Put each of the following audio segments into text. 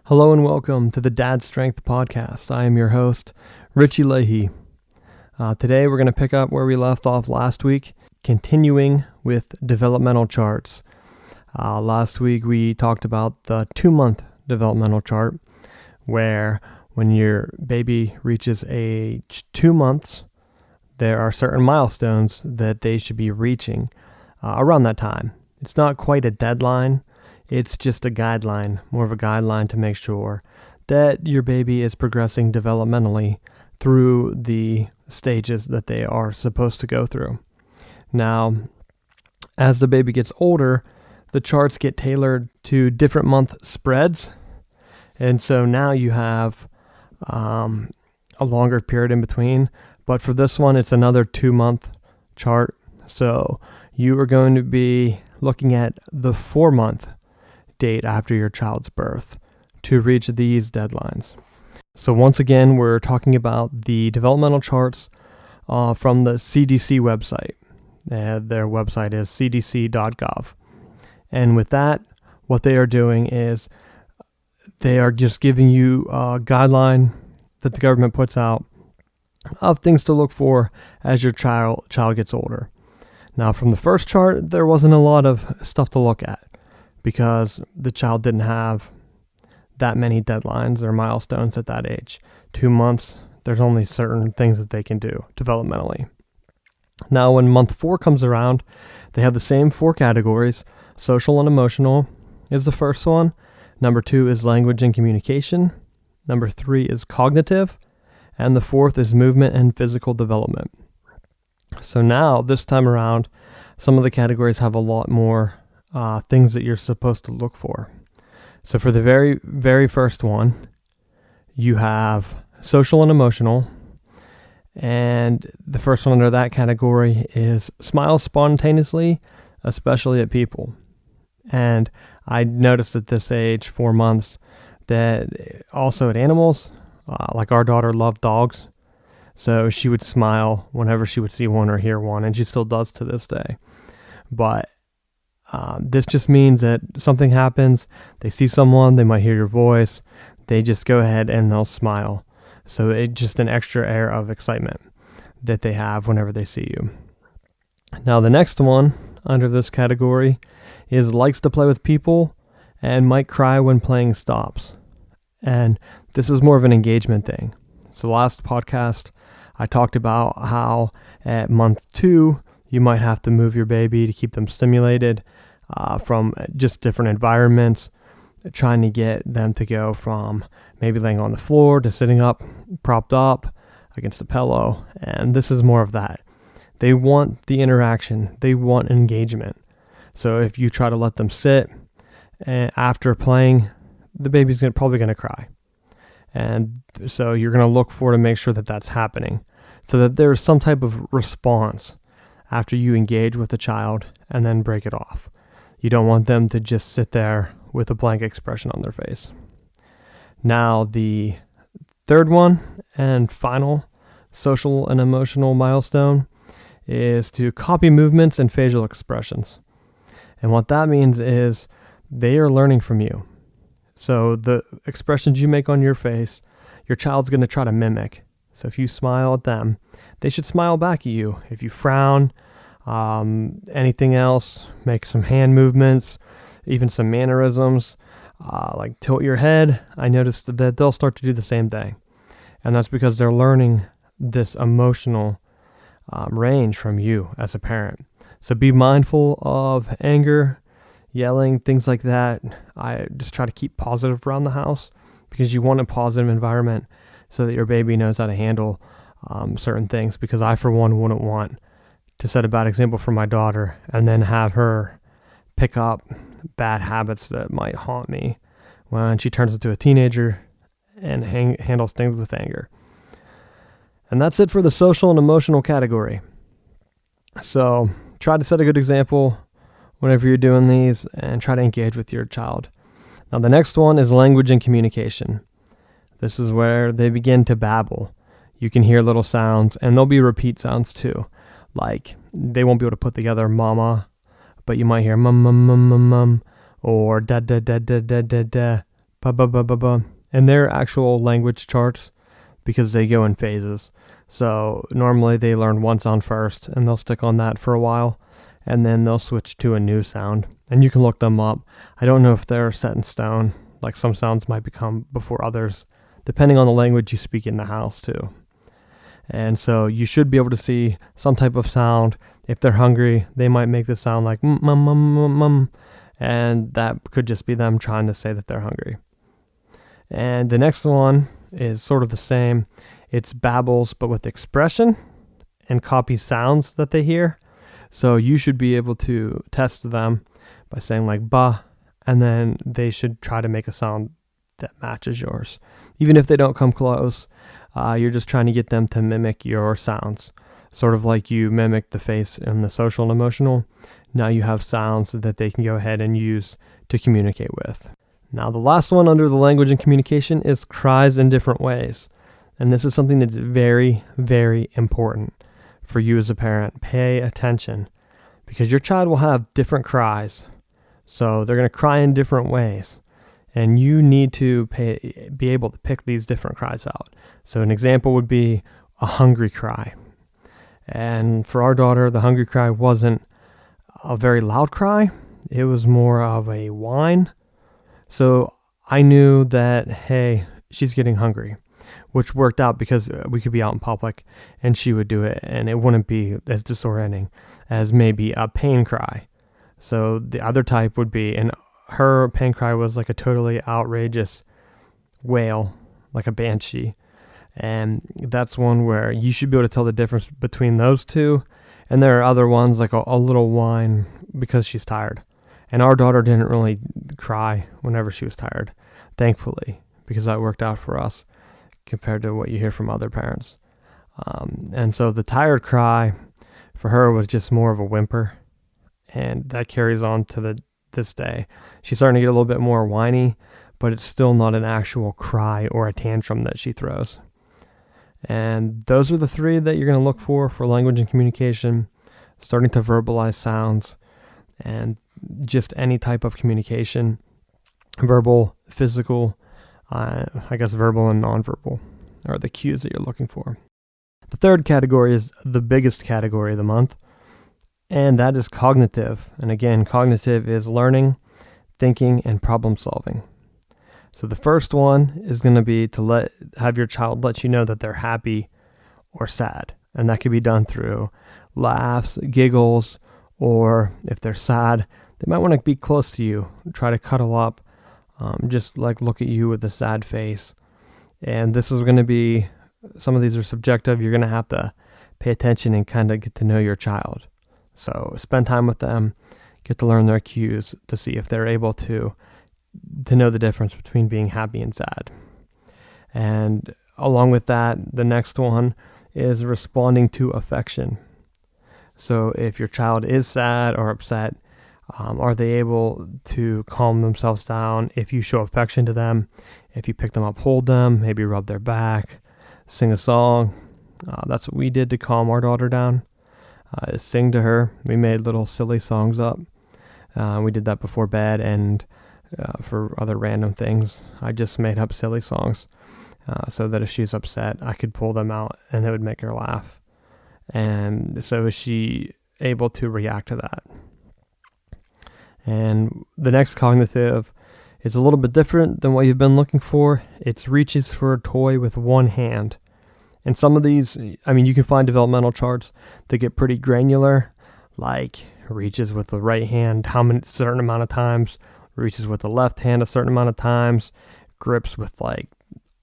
Hello and welcome to the Dad Strength Podcast. I am your host, Richie Leahy. Today we're going to pick up where we left off last week, continuing with developmental charts. Last week we talked about the 2-month developmental chart, where when your baby reaches age 2 months, there are certain milestones that they should be reaching around that time. It's not quite a deadline. It's just a guideline, more of a guideline to make sure that your baby is progressing developmentally through the stages that they are supposed to go through. Now, as the baby gets older, the charts get tailored to different month spreads. And so now you have a longer period in between. But for this one, it's another 2-month chart. So you are going to be looking at the 4-month date after your child's birth to reach these deadlines. So once again, we're talking about the developmental charts from the CDC website. Their website is cdc.gov. And with that, what they are doing is they are just giving you a guideline that the government puts out of things to look for as your child gets older. Now, from the first chart, there wasn't a lot of stuff to look at, because the child didn't have that many deadlines or milestones at that age. 2 months, there's only certain things that they can do developmentally. Now, when month 4 comes around, they have the same 4 categories. Social and emotional is the first one. Number 2 is language and communication. Number 3 is cognitive. And the 4th is movement and physical development. So now, this time around, some of the categories have a lot more things that you're supposed to look for. So for the very, very first one, you have social and emotional. And the first one under that category is smile spontaneously, especially at people. And I noticed at this age, 4 months, that also at animals, like our daughter loved dogs. So she would smile whenever she would see one or hear one, and she still does to this day. But this just means that something happens, they see someone, they might hear your voice, they just go ahead and they'll smile. So it's just an extra air of excitement that they have whenever they see you. Now the next one under this category is likes to play with people and might cry when playing stops. And this is more of an engagement thing. So last podcast, I talked about how at month 2, you might have to move your baby to keep them stimulated from just different environments, trying to get them to go from maybe laying on the floor to sitting up, propped up against a pillow. And this is more of that. They want the interaction. They want engagement. So if you try to let them sit after playing, the baby's probably going to cry. And so you're going to look for to make sure that that's happening, so that there's some type of response after you engage with the child and then break it off. You don't want them to just sit there with a blank expression on their face. Now, the third one and final social and emotional milestone is to copy movements and facial expressions. And what that means is they are learning from you. So the expressions you make on your face, your child's going to try to mimic. So if you smile at them, they should smile back at you. If you frown, anything else, make some hand movements, even some mannerisms, like tilt your head. I noticed that they'll start to do the same thing. And that's because they're learning this emotional range from you as a parent. So be mindful of anger, yelling, things like that. I just try to keep positive around the house, because you want a positive environment so that your baby knows how to handle certain things. Because I, for one, wouldn't want to set a bad example for my daughter and then have her pick up bad habits that might haunt me when she turns into a teenager and handles things with anger. And that's it for the social and emotional category. So try to set a good example whenever you're doing these and try to engage with your child. Now the next one is language and communication. This is where they begin to babble. You can hear little sounds, and there'll be repeat sounds too. Like they won't be able to put together mama, but you might hear mum, mum, mum, mum, mum, or da, da, da, da, da, da, da, ba ba ba ba ba. And they're actual language charts because they go in phases. So normally they learn one sound first and they'll stick on that for a while, and then they'll switch to a new sound. And you can look them up. I don't know if they're set in stone. Like some sounds might become before others, depending on the language you speak in the house too. And so you should be able to see some type of sound. If they're hungry, they might make the sound like mum, mum, mum, mum, and that could just be them trying to say that they're hungry. And the next one is sort of the same. It's babbles, but with expression, and copies sounds that they hear. So you should be able to test them by saying like ba, and then they should try to make a sound that matches yours. Even if they don't come close, you're just trying to get them to mimic your sounds. Sort of like you mimic the face in the social and emotional. Now you have sounds that they can go ahead and use to communicate with. Now the last one under the language and communication is cries in different ways. And this is something that's very, very important for you as a parent. Pay attention, because your child will have different cries. So they're going to cry in different ways. And you need to be able to pick these different cries out. So an example would be a hungry cry. And for our daughter, the hungry cry wasn't a very loud cry. It was more of a whine. So I knew that, hey, she's getting hungry, which worked out because we could be out in public and she would do it and it wouldn't be as disorienting as maybe a pain cry. So the other type would be, and her pain cry was like a totally outrageous wail, like a banshee. And that's one where you should be able to tell the difference between those two. And there are other ones like a little whine because she's tired. And our daughter didn't really cry whenever she was tired, thankfully, because that worked out for us compared to what you hear from other parents. And so the tired cry for her was just more of a whimper. And that carries on to this day. She's starting to get a little bit more whiny, but it's still not an actual cry or a tantrum that she throws. And those are the three that you're going to look for language and communication: starting to verbalize sounds, and just any type of communication, verbal, physical, I guess verbal and nonverbal are the cues that you're looking for. The third category is the biggest category of the month, and that is cognitive. And again, cognitive is learning, thinking, and problem solving. So the first one is going to be to have your child let you know that they're happy or sad. And that can be done through laughs, giggles, or if they're sad, they might want to be close to you, try to cuddle up, just like look at you with a sad face. And this is going to be, some of these are subjective. You're going to have to pay attention and kind of get to know your child. So spend time with them, get to learn their cues to see if they're able to know the difference between being happy and sad. And along with that, the next one is responding to affection. So if your child is sad or upset, are they able to calm themselves down if you show affection to them? If you pick them up, hold them, maybe rub their back, sing a song. That's what we did to calm our daughter down. Sing to her. We made little silly songs up. We did that before bed, and for other random things, I just made up silly songs so that if she's upset, I could pull them out and it would make her laugh. And so is she able to react to that? And the next cognitive is a little bit different than what you've been looking for. It's reaches for a toy with one hand. And some of these, I mean, you can find developmental charts that get pretty granular, like reaches with the right hand certain amount of times, reaches with the left hand a certain amount of times, grips with like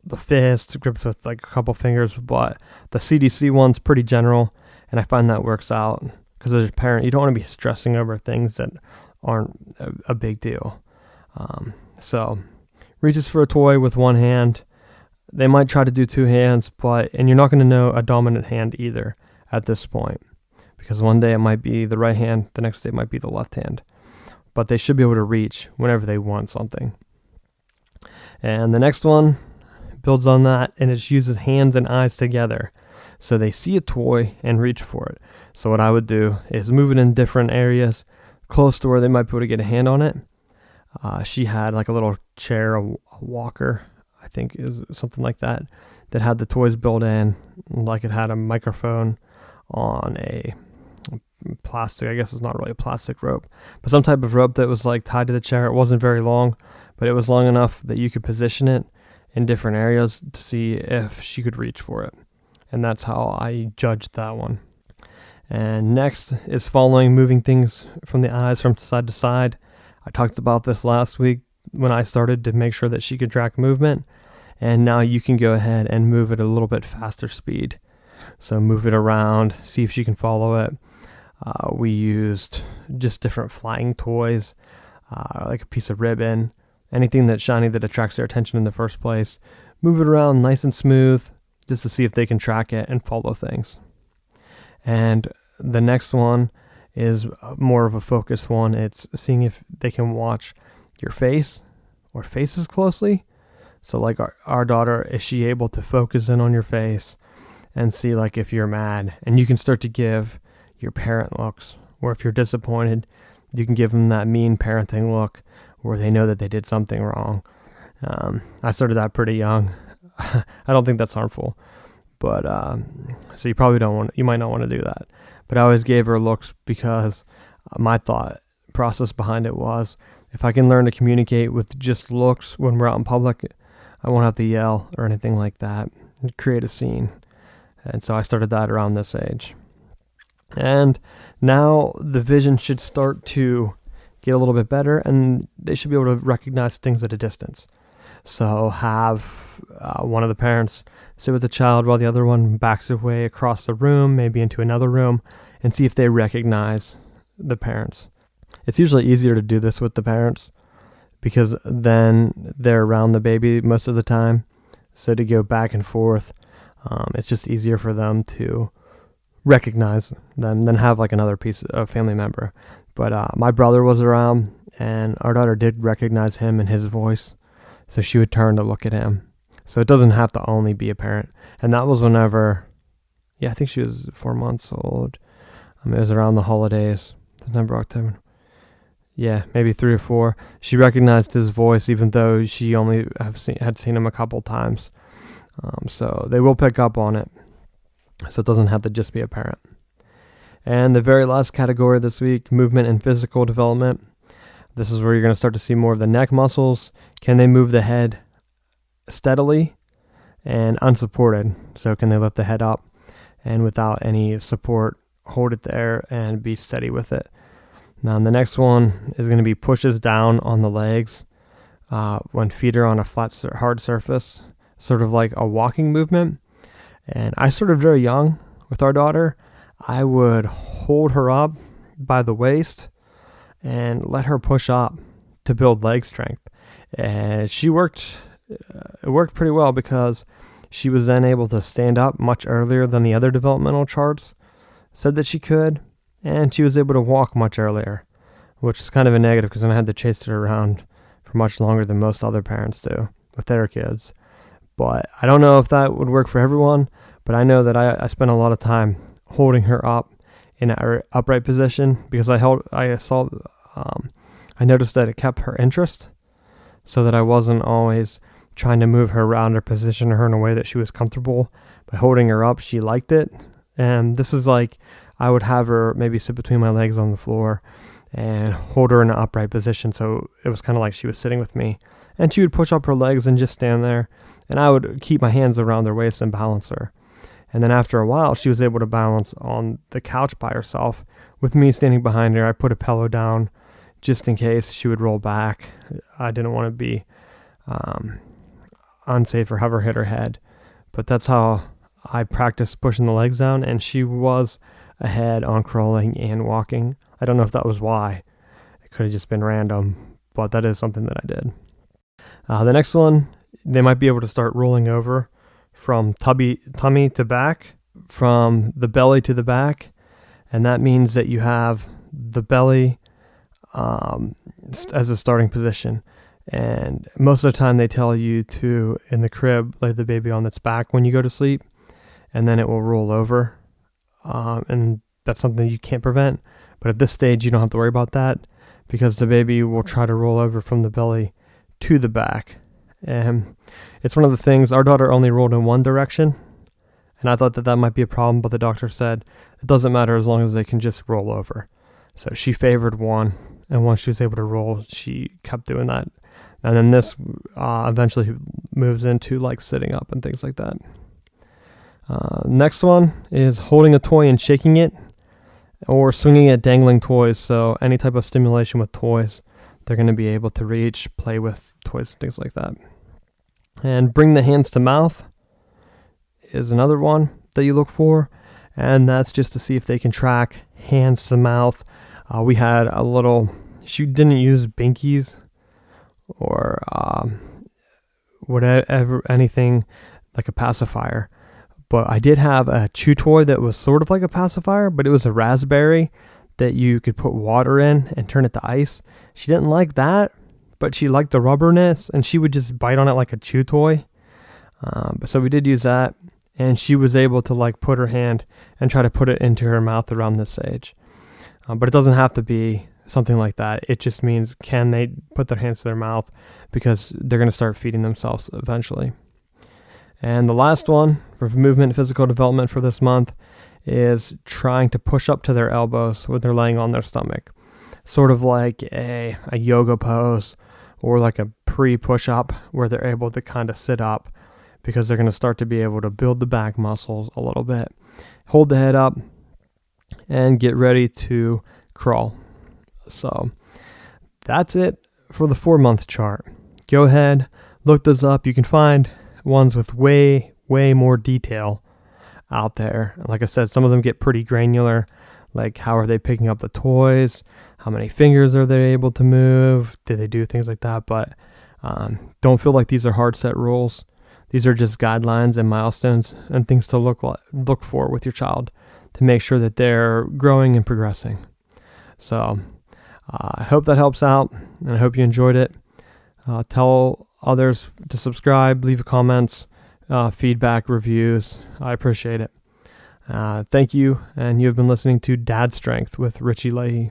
the fist, grips with like a couple fingers. But the CDC one's pretty general, and I find that works out because as a parent, you don't want to be stressing over things that aren't a big deal. So reaches for a toy with one hand. They might try to do two hands, and you're not going to know a dominant hand either at this point, because one day it might be the right hand, the next day it might be the left hand. But they should be able to reach whenever they want something. And the next one builds on that, and it uses hands and eyes together. So they see a toy and reach for it. So what I would do is move it in different areas close to where they might be able to get a hand on it. She had like a little chair, a walker, I think is something like that, that had the toys built in, like it had a microphone on a plastic, I guess it's not really a plastic rope, but some type of rope that was like tied to the chair. It wasn't very long, but it was long enough that you could position it in different areas to see if she could reach for it. And that's how I judged that one. And next is following, moving things from the eyes from side to side. I talked about this last week when I started to make sure that she could track movement. And now you can go ahead and move it a little bit faster speed. So move it around, see if she can follow it. We used just different flying toys, like a piece of ribbon, anything that's shiny that attracts their attention in the first place. Move it around nice and smooth just to see if they can track it and follow things. And the next one is more of a focused one. It's seeing if they can watch your face or faces closely. So like our daughter, is she able to focus in on your face and see like if you're mad? And you can start to give your parent looks, or if you're disappointed, you can give them that mean parenting look where they know that they did something wrong. I started that pretty young. I don't think that's harmful, but so you might not want to do that. But I always gave her looks because my thought process behind it was, if I can learn to communicate with just looks when we're out in public, I won't have to yell or anything like that, create a scene. And so I started that around this age. And now the vision should start to get a little bit better, and they should be able to recognize things at a distance. So have one of the parents sit with the child while the other one backs away across the room, maybe into another room, and see if they recognize the parents. It's usually easier to do this with the parents because then they're around the baby most of the time. So to go back and forth, it's just easier for them to recognize them than have like another piece of family member. But my brother was around, and our daughter did recognize him and his voice, so she would turn to look at him. So it doesn't have to only be a parent. And that was whenever, I think she was 4 months old. It was around the holidays, September, October. Yeah, maybe 3 or 4. She recognized his voice, even though she only had seen him a couple times. So they will pick up on it. So it doesn't have to just be a parent. And the very last category this week, movement and physical development. This is where you're going to start to see more of the neck muscles. Can they move the head steadily and unsupported? So can they lift the head up and without any support, hold it there and be steady with it? Now the next one is going to be pushes down on the legs when feet are on a flat, hard surface, sort of like a walking movement. And I started very young with our daughter. I would hold her up by the waist and let her push up to build leg strength. And it worked pretty well because she was then able to stand up much earlier than the other developmental charts said that she could. And she was able to walk much earlier, which is kind of a negative because then I had to chase her around for much longer than most other parents do with their kids. But I don't know if that would work for everyone, but I know that I spent a lot of time holding her up in an upright position because I noticed that it kept her interest, so that I wasn't always trying to move her around or position her in a way that she was comfortable. By holding her up, she liked it. And this is like, I would have her maybe sit between my legs on the floor and hold her in an upright position. So it was kind of like she was sitting with me, and she would push up her legs and just stand there. And I would keep my hands around her waist and balance her. And then after a while, she was able to balance on the couch by herself with me standing behind her. I put a pillow down just in case she would roll back. I didn't want to be unsafe or have her hit her head. But that's how I practiced pushing the legs down, and she was ahead on crawling and walking. I don't know if that was why. It could have just been random, but that is something that I did. The next one, they might be able to start rolling over from tummy to back, from the belly to the back, and that means that you have the belly as a starting position. And most of the time they tell you to, in the crib, lay the baby on its back when you go to sleep, and then it will roll over. And that's something you can't prevent. But at this stage, you don't have to worry about that because the baby will try to roll over from the belly to the back. And it's one of the things, our daughter only rolled in one direction, and I thought that might be a problem, but the doctor said it doesn't matter as long as they can just roll over. So she favored one, and once she was able to roll, she kept doing that. And then this eventually moves into like sitting up and things like that. Next one is holding a toy and shaking it, or swinging at dangling toys. So any type of stimulation with toys, they're going to be able to reach, play with toys, things like that. And bring the hands to mouth is another one that you look for, and that's just to see if they can track hands to the mouth. We had a little, she didn't use binkies or whatever, anything like a pacifier, but I did have a chew toy that was sort of like a pacifier, but it was a raspberry that you could put water in and turn it to ice. She didn't like that, but she liked the rubberness, and she would just bite on it like a chew toy. So we did use that, and she was able to like put her hand and try to put it into her mouth around this age. But it doesn't have to be something like that. It just means, can they put their hands to their mouth, because they're going to start feeding themselves eventually. And the last one for movement and physical development for this month is trying to push up to their elbows when they're laying on their stomach. Sort of like a yoga pose, or like a pre-push up where they're able to kind of sit up, because they're going to start to be able to build the back muscles a little bit. Hold the head up and get ready to crawl. So that's it for the 4-month chart. Go ahead, look those up. You can find ones with way more detail out there. Like I said, some of them get pretty granular, like how are they picking up the toys, how many fingers are they able to move, do they do things like that. But don't feel like these are hard set rules. These are just guidelines and milestones and things to look for with your child to make sure that they're growing and progressing. So I hope that helps out, and I hope you enjoyed it. Tell others to subscribe, leave comments, feedback, reviews. I appreciate it. Thank you, and you have been listening to Dad Strength with Richie Leahy.